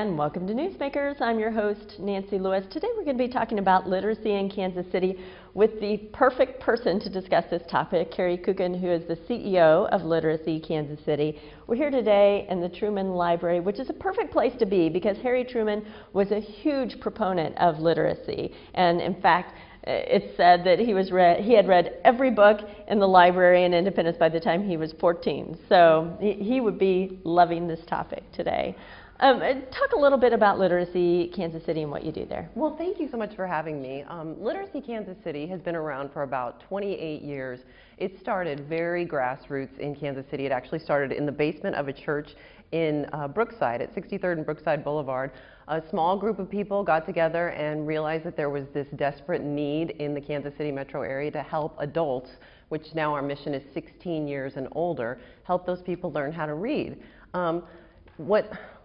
and welcome to Newsmakers. I'm your host, Nancy Lewis. Today we're going to be talking about literacy in Kansas City with the perfect person to discuss this topic, Carrie Coogan, who is the CEO of Literacy Kansas City. We're here today in the Truman Library, which is a perfect place to be because Harry Truman was a huge proponent of literacy. And in fact, it's said that he had read every book in the library in Independence by the time he was 14. So he would be loving this topic today. Talk a little bit about Literacy Kansas City and what you do there. Well, thank you so much for having me. Literacy Kansas City has been around for about 28 years. It started very grassroots in Kansas City. It actually started in the basement of a church in Brookside at 63rd and Brookside Boulevard. A small group of people got together and realized that there was this desperate need in the Kansas City metro area to help adults, which now our mission is 16 years and older, help those people learn how to read.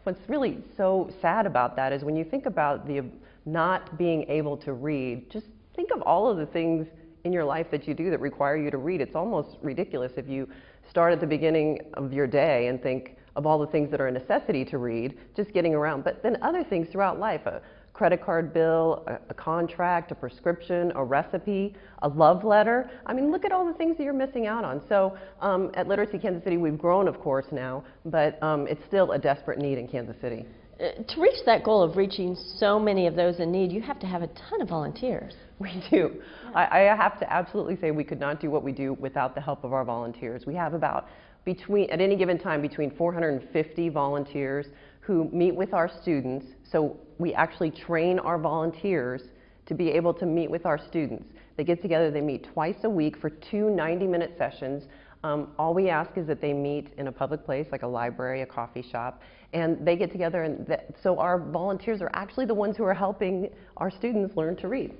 What's really so sad about that is when you think about the not being able to read, just think of all of the things in your life that you do that require you to read. It's almost ridiculous if you start at the beginning of your day and think of all the things that are a necessity to read, just getting around, but then other things throughout life, a credit card bill, a contract, a prescription, a recipe, a love letter. I mean, look at all the things that you're missing out on. So at Literacy Kansas City, we've grown, of course, now, but it's still a desperate need in Kansas City. To reach that goal of reaching so many of those in need, you have to have a ton of volunteers. We do. I have to absolutely say we could not do what we do without the help of our volunteers. We have about at any given time, between 450 volunteers who meet with our students. So we actually train our volunteers to be able to meet with our students. They get together, they meet twice a week for 2 90-minute sessions. All we ask is that they meet in a public place like a library, a coffee shop, and they get together, and so our volunteers are actually the ones who are helping our students learn to read.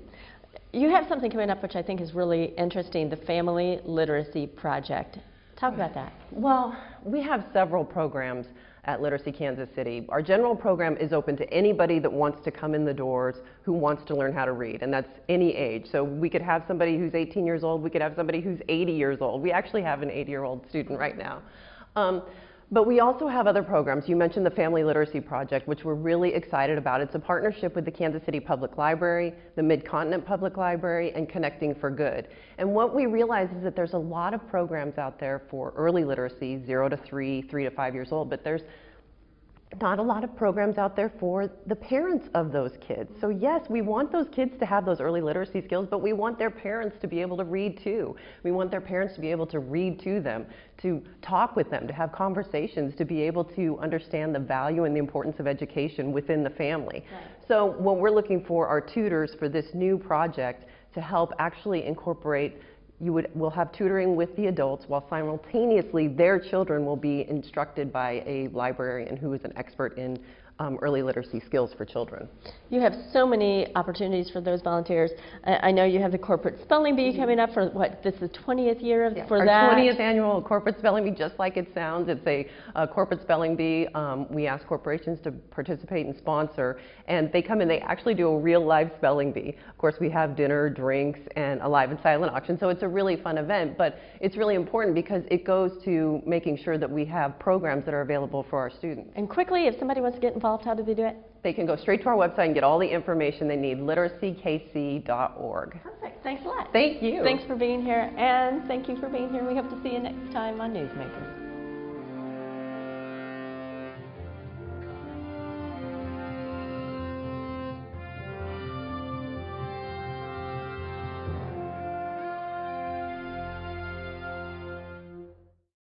You have something coming up which I think is really interesting, the Family Literacy Project. Talk about that. Well, we have several programs at Literacy Kansas City. Our general program is open to anybody that wants to come in the doors who wants to learn how to read, and that's any age. So we could have somebody who's 18 years old, we could have somebody who's 80 years old. We actually have an 80-year-old student right now. But we also have other programs. You mentioned the Family Literacy Project, which we're really excited about. It's a partnership with the Kansas City Public Library, the Mid-Continent Public Library, and Connecting for Good. And what we realize is that there's a lot of programs out there for early literacy, 0 to 3, 3 to 5 years old, but there's not a lot of programs out there for the parents of those kids. So yes, we want those kids to have those early literacy skills, but we want their parents to be able to read too. We want their parents to be able to read to them, to talk with them, to have conversations, to be able to understand the value and the importance of education within the family. Right. So what we're looking for are tutors for this new project to help actually incorporate. We'll have tutoring with the adults while simultaneously their children will be instructed by a librarian who is an expert in early literacy skills for children. You have so many opportunities for those volunteers. I know you have the Corporate Spelling Bee coming up for what, this is the 20th year for that? Our 20th annual Corporate Spelling Bee, just like it sounds. It's a Corporate Spelling Bee. We ask corporations to participate and sponsor, and they come and they actually do a real live spelling bee. Of course, we have dinner, drinks, and a live and silent auction, so it's a really fun event, but it's really important because it goes to making sure that we have programs that are available for our students. And quickly, if somebody wants to get involved, how do they do it? They can go straight to our website and get all the information they need, literacykc.org. Perfect. Thanks a lot. Thank you. Thanks for being here, and thank you for being here. We hope to see you next time on Newsmakers.